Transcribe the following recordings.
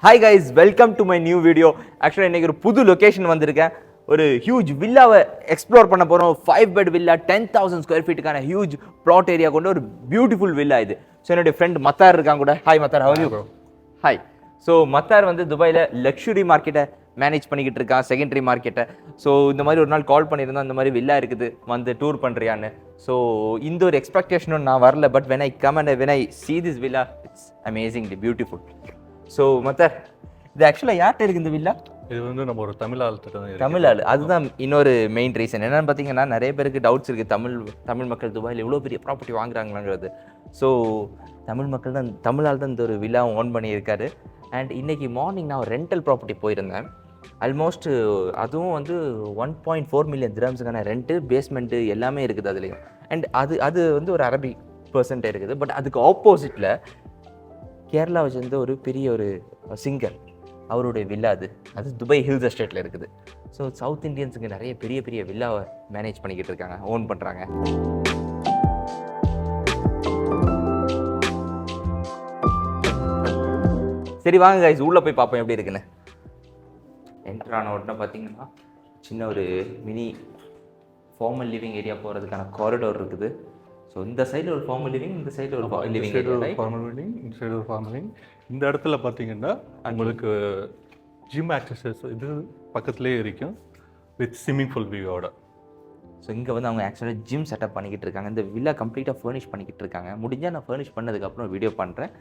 Hi guys, welcome to my new video. ஆக்சுவலாக இன்றைக்கி ஒரு புது லொக்கேஷன் வந்திருக்கேன். ஒரு ஹியூஜ் வில்லாவை எக்ஸ்ப்ளோர் பண்ண போகிறோம். 5 பெட் வில்லா, 10,000 ஸ்கொயர் ஃபீட்டுக்கான ஹியூஜ் ப்ளாட் ஏரியா கொண்ட ஒரு பியூட்டிஃபுல் வில்லா இது. ஸோ என்னுடைய ஃப்ரெண்ட் மத்தார் இருக்காங்க கூட. Hi Mattar, how are you? Hi. So Mattar வந்து துபாயில் லக்ஸுரி மார்க்கெட்டை மேனேஜ் பண்ணிக்கிட்டு இருக்கான், செகண்டரி மார்க்கெட்டை. ஸோ இந்த மாதிரி ஒரு நாள் கால் பண்ணியிருந்தோம், இந்த மாதிரி வில்லா இருக்குது, வந்து டூர் பண்ணுறியான்னு. ஸோ இந்த ஒரு எக்ஸ்பெக்டேஷனும் நான் வரல. But when I come and when I see this villa, it's amazingly beautiful. So Mattar, இது ஆக்சுவலாக யார்கிட்ட இருக்குது இந்த வில்லா? இது வந்து நம்ம ஒரு தமிழ் ஆள்கிட்ட தான். தமிழ் ஆள், அதுதான் இன்னொரு மெயின் ரீசன். என்னென்னு பார்த்தீங்கன்னா, நிறைய பேருக்கு டவுட்ஸ் இருக்குது, தமிழ் மக்கள் துபாயில் எவ்வளோ பெரிய ப்ராப்பர்ட்டி வாங்குறாங்களாங்கிறது. ஸோ தமிழ் ஆள் தான் இந்த ஒரு வில்லாவை ஓன் பண்ணியிருக்காரு. அண்ட் இன்றைக்கி மார்னிங் நான் ஒரு ரெண்டல் ப்ராப்பர்ட்டி போயிருந்தேன். ஆல்மோஸ்ட் அதுவும் வந்து 1.4 மில்லியன் திரம்ஸுக்கான ரெண்ட்டு, பேஸ்மெண்ட்டு எல்லாமே இருக்குது அதுலேயும். அண்ட் அது வந்து ஒரு அரபிக் பர்சன்ட் இருக்குது. பட் அதுக்கு ஆப்போசிட்டில் கேரளாவை சேர்ந்த ஒரு பெரிய ஒரு சிங்கர், அவருடைய வில்லா அது துபாய் ஹில்ஸ் எஸ்டேட்டில் இருக்குது. ஸோ சவுத் இண்டியன்ஸுக்கு நிறைய பெரிய பெரிய வில்லாவை மேனேஜ் பண்ணிக்கிட்டு இருக்காங்க, ஓன் பண்ணுறாங்க. சரி வாங்க கைஸ், உள்ளே போய் பார்ப்போம் எப்படி இருக்குன்னு. என்ட்ரான உடனே பார்த்தீங்கன்னா சின்ன ஒரு மினி ஃபார்மல் லிவிங் ஏரியா போகிறதுக்கான காரிடோர் இருக்குது. ஸோ இந்த சைடில் ஒரு ஃபார்மல் லிவிங், இந்த சைடில் ஒரு லிவிங் ஏரியா. ஃபார்மல் லிவிங், இந்த சைடு ஒரு ஃபார்மல் லிவிங். இந்த இடத்துல பார்த்தீங்கன்னா உங்களுக்கு ஜிம் ஆக்சஸஸ் இது பக்கத்துலேயே இருக்கும், வித் ஸ்விம்மிங் பூல் வியூவோட. ஸோ இங்கே வந்து அவங்க ஆக்சுவலாக ஜிம் செட்டப் பண்ணிக்கிட்டு இருக்காங்க. இந்த வில்லா கம்ப்ளீட்டாக ஃபர்னிஷ் பண்ணிக்கிட்டு இருக்காங்க. முடிஞ்சால் நான் ஃபர்னிஷ் பண்ணதுக்கப்புறம் வீடியோ பண்ணுறேன்.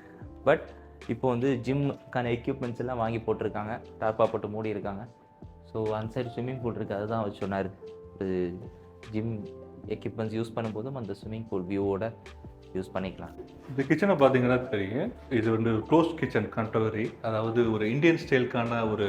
பட் இப்போ வந்து ஜிம்முக்கான எக்யூப்மெண்ட்ஸ் எல்லாம் வாங்கி போட்டிருக்காங்க, டாப்பாக போட்டு மூடி இருக்காங்க. ஸோ அந்த சைடு ஸ்விம்மிங் பூல் இருக்குது, அதுதான் அவர் சொன்னார். ஒரு ஜிம் எக்யூப்மெண்ட்ஸ் யூஸ் பண்ணும்போதும் அந்த ஸ்விம்மிங் பூல் வியூவோட யூஸ் பண்ணிக்கலாம். இந்த கிச்சனை பார்த்தீங்கன்னா தெரியும், இது வந்து க்ளோஸ் கிச்சன் கண்டெம்பரரி, அதாவது ஒரு இந்தியன் ஸ்டைலுக்கான ஒரு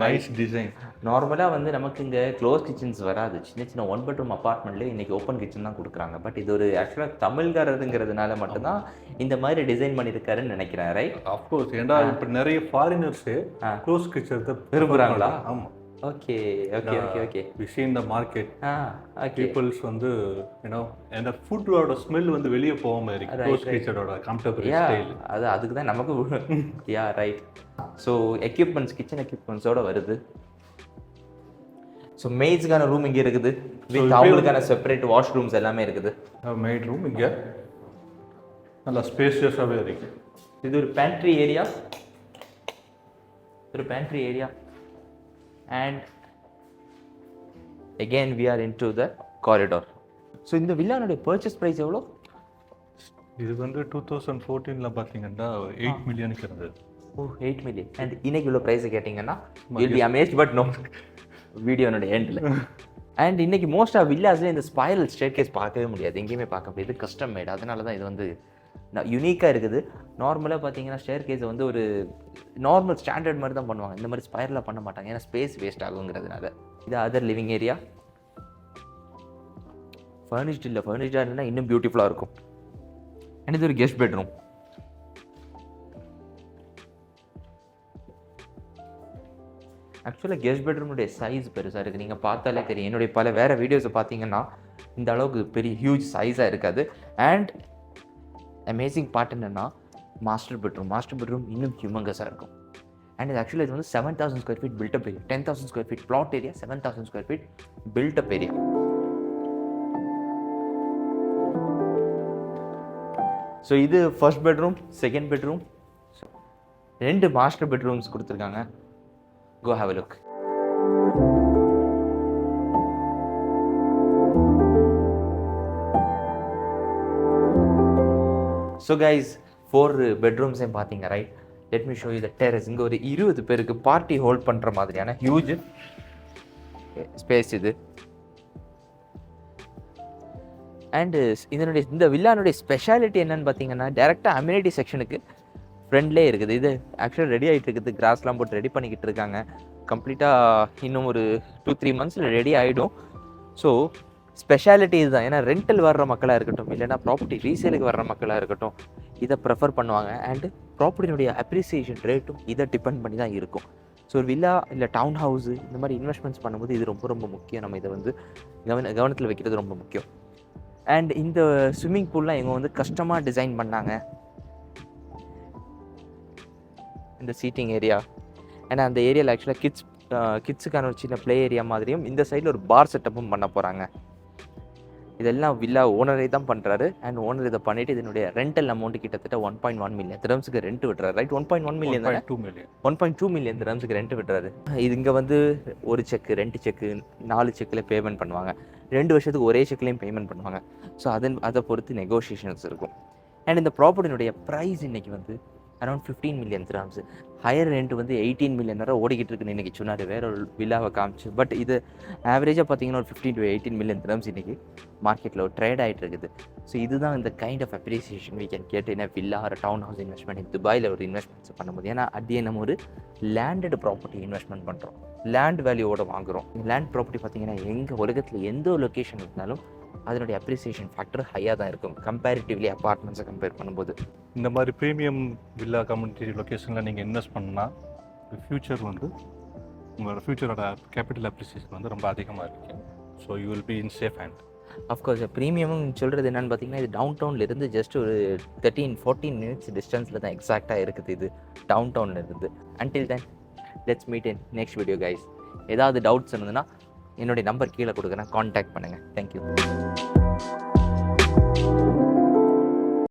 நைஸ் டிசைன். நார்மலாக வந்து நமக்கு இங்கே க்ளோஸ் கிச்சன்ஸ் வராது, சின்ன சின்ன 1 பெட்ரூம் அப்பார்ட்மெண்ட்லேயே இன்றைக்கி ஓப்பன் கிச்சன் தான் கொடுக்குறாங்க. பட் இது ஒரு ஆக்சுவலாக தமிழ்காரருங்கிறதுனால மட்டும்தான் இந்த மாதிரி டிசைன் பண்ணியிருக்காருன்னு நினைக்கிறேன், ரைட்? அஃப்கோர்ஸ், ஏன்னா இப்போ நிறைய ஃபாரினர்ஸு க்ளோஸ் கிச்சன் விரும்புகிறாங்களா? ஆமாம். Okay okay okay okay we see in the market peoples வந்து அந்த ஃபுட்டோட ஸ்மெல் வந்து வெளியே போகாம இருக்கு, க்ளோஸ் கிச்சனோட கண்டெம்பரரி ஸ்டைல். அதுக்கு தான் நமக்கு ரைட். ஸோ எக்யூப்மெண்ட்ஸ், கிச்சன் எக்யூப்மெண்ட்ஸோட வருது. ஸோ மெய்ட்ஸ்க்கான ரூம் இங்கே இருக்குது, வித் அவங்களுக்கான செப்பரேட் வாஷ்ரூம்ஸ் எல்லாமே இருக்குது. மெய்ட் ரூம் இங்கே நல்லா ஸ்பேஷியஸாகவே இருக்கு. இது ஒரு pantry area, and again we are into the corridor. So இந்த வில்லானுடைய purchase price எவ்வளோ? இது வந்து 2014ல பார்த்தீங்கன்னா 8 மில்லியனுக்கு இருந்தது. ஓ, 8 மில்லியன். அண்ட் இன்னைக்கு இவ்வளோ ப்ரைஸ் கேட்டிங்கன்னா you'll be amazed, but no, வீடியோனுடைய எண்டில். அண்ட் இன்னைக்கு மோஸ்ட் ஆஃப் வில்லாஸில் இந்த ஸ்பைரல் ஸ்டேர்கேஸ் பார்க்கவே முடியாது, எங்கேயுமே பார்க்க முடியாது, கஸ்டம் மேட். அதனால தான் இது வந்து யூனிக்காக இருக்குது. நார்மலாக பார்த்தீங்கன்னா ஸ்டேர் கேஸை வந்து ஒரு நார்மல் ஸ்டாண்டர்ட் மாதிரி தான் பண்ணுவாங்க, இந்த மாதிரி ஸ்பைரலாக பண்ண மாட்டாங்க, ஏன்னா ஸ்பேஸ் வேஸ்ட் ஆகுங்கிறதுனால. இது அதர் லிவிங் ஏரியா. ஃபர்னிஷ்டு இல்லை, ஃபர்னிஷ்டாக இருந்தால் இன்னும் பியூட்டிஃபுல்லாக இருக்கும். அண்ட் இது ஒரு கெஸ்ட் பெட்ரூம். ஆக்சுவலாக கெஸ்ட் பெட்ரூமுடைய சைஸ் பெருசாக இருக்குது, நீங்கள் பார்த்தாலே தெரியும். என்னுடைய பல வேறு வீடியோஸை பார்த்தீங்கன்னா இந்த அளவுக்கு பெரிய ஹியூஜ் சைஸாக இருக்காது. அண்ட் அமேசிங் பார்ட் என்னென்னா மாஸ்டர் பெட்ரூம் இன்னும் ஹியூமங்கஸாக இருக்கும். அண்ட் இது ஆக்சுவலாக இது வந்து 7,000 square feet built up area, 10,000 square feet plot area, 7,000 square feet built up area. So இது first bedroom, second bedroom, 2 master bedrooms கொடுத்துருக்காங்க. Go have a look. So guys, 4 பெட்ரூம்ஸையும் பார்த்தீங்க, right? Let me show you the terrace. இங்கே ஒரு 20 பேருக்கு party hold பண்ணுற மாதிரியான huge space இது. அண்டு இந்த வில்லானுடைய ஸ்பெஷாலிட்டி என்னன்னு பார்த்தீங்கன்னா, டேரெக்டாக அம்யூனிட்டி செக்ஷனுக்கு ஃப்ரெண்ட்லேயே இருக்குது. இது ஆக்சுவலாக ரெடி ஆகிட்டு இருக்குது, கிராஸ்லாம் போட்டு ரெடி பண்ணிக்கிட்டு இருக்காங்க. கம்ப்ளீட்டாக இன்னும் ஒரு 2-3 மந்த்ஸில் ரெடி ஆகிடும். ஸோ ஸ்பெஷாலிட்டி இதுதான். ஏன்னா ரெண்டல் வர்ற மக்களாக இருக்கட்டும், இல்லைனா ப்ராப்பர்ட்டி ரீசேலுக்கு வர்ற மக்களாக இருக்கட்டும், இதை ப்ரெஃபர் பண்ணுவாங்க. அண்டு ப்ராப்பர்ட்டினுடைய அப்ரிசியேஷன் ரேட்டும் இதை டிபெண்ட் பண்ணி தான் இருக்கும். ஸோ ஒரு வில்லா இல்லை டவுன் ஹவுஸு இந்த மாதிரி இன்வெஸ்ட்மெண்ட்ஸ் பண்ணும்போது இது ரொம்ப ரொம்ப முக்கியம். நம்ம இதை வந்து கவனத்தில் வைக்கிறது ரொம்ப முக்கியம். அண்ட் இந்த ஸ்விம்மிங் பூல்லாம் இவங்க வந்து கஷ்டமாக டிசைன் பண்ணாங்க. இந்த சீட்டிங் ஏரியா. ஏன்னா அந்த ஏரியாவில் ஆக்சுவலாக கிட்ஸுக்கான ஒரு சின்ன ப்ளே ஏரியா மாதிரியும் இந்த சைடில் ஒரு பார் செட்டப்பும் பண்ண போகிறாங்க. இதெல்லாம் வில்லா ஓனரே தான் பண்ணுறாரு. அண்ட் ஓனர் இதை பண்ணிவிட்டு இதனுடைய ரெண்டல் அமௌண்ட் கிட்டத்தட்ட 1.1 மில்லியன் திரம்ஸுக்கு ரெண்ட் விட்டுறாரு. ரைட், 1.1 மில்லியன் தானே? 1.2 மில்லியன் திரம்ஸுக்கு ரெண்ட் விட்டுறாரு. இது இங்கே வந்து ஒரு செக்கு, 2 செக்கு, 4 செக்கில் பேமெண்ட் பண்ணுவாங்க. 2 வருஷத்துக்கு ஒரே செக்லேயும் பேமெண்ட் பண்ணுவாங்க. ஸோ அதை பொறுத்து நெகோஷியேஷன்ஸ் இருக்கும். அண்ட் இந்த ப்ராப்பர்ட்டினுடைய ப்ரைஸ் இன்றைக்கி வந்து around 15 million dirhams. Higher rent வந்து 18 மில்லியன் வரை ஓடிக்கிட்டு இருக்குன்னு இன்றைக்கி சொன்னார், வேற ஒரு வில்லாவை காமிச்சு. பட் இது ஆவரேஜாக பார்த்தீங்கன்னா ஒரு 15 to 18 மில்லியன் திரம்ஸ் இன்றைக்கி மார்க்கெட்டில் ஒரு ட்ரேட் ஆகிட்டு இருக்குது. ஸோ இதுதான் இந்த kind of appreciation we can get in villa ஒரு டவுன் ஹவுஸ் இன்வெஸ்ட்மெண்ட் துபாயில் ஒரு இன்வெஸ்ட்மெண்ட்ஸ் பண்ணும்போது. ஏன்னா அடியே நம்ம ஒரு லேண்டட் ப்ராப்பர்ட்டி இன்வெஸ்ட்மெண்ட் பண்ணுறோம், லேண்ட் வேல்யூவோட வாங்குகிறோம். லேண்ட் ப்ராப்பர்ட்டி பார்த்தீங்கன்னா எங்கள் உலகத்தில் எந்த ஒரு லொக்கேஷன் இருந்தாலும் அதனுடைய அப்ரிசியேஷன் ஃபேக்டர் ஹையாக தான் இருக்கும் கம்பேரிட்டிவ்லி அப்பார்ட்மெண்ட்ஸை கம்பேர் பண்ணும்போது. இந்த மாதிரி ப்ரீமியம் வில்லா கம்யூனிட்டி லொக்கேஷனில் நீங்கள் இன்வெஸ்ட் பண்ணால் ஃப்யூச்சர் வந்து உங்களோட ஃப்யூச்சரோட கேபிட்டல் அப்ரிசியேஷன் வந்து ரொம்ப அதிகமாக இருக்கும். So you will be in safe hand. Of course ப்ரீமியமும் சொல்கிறது என்னென்னு பார்த்தீங்கன்னா, இது டவுன் டவுன்லேருந்து ஜஸ்ட் ஒரு 13-14 மினிட்ஸ் டிஸ்டன்ஸில் தான் எக்ஸாக்டாக இருக்குது இது டவுன் டவுனில் இருந்து. Until then let's meet in next video guys. ஏதாவது டவுட்ஸ் இருந்ததுன்னா என்னுடைய நம்பர் கீழே கொடுக்குறேன், காண்டாக்ட் பண்ணுங்கள். தேங்க்யூ.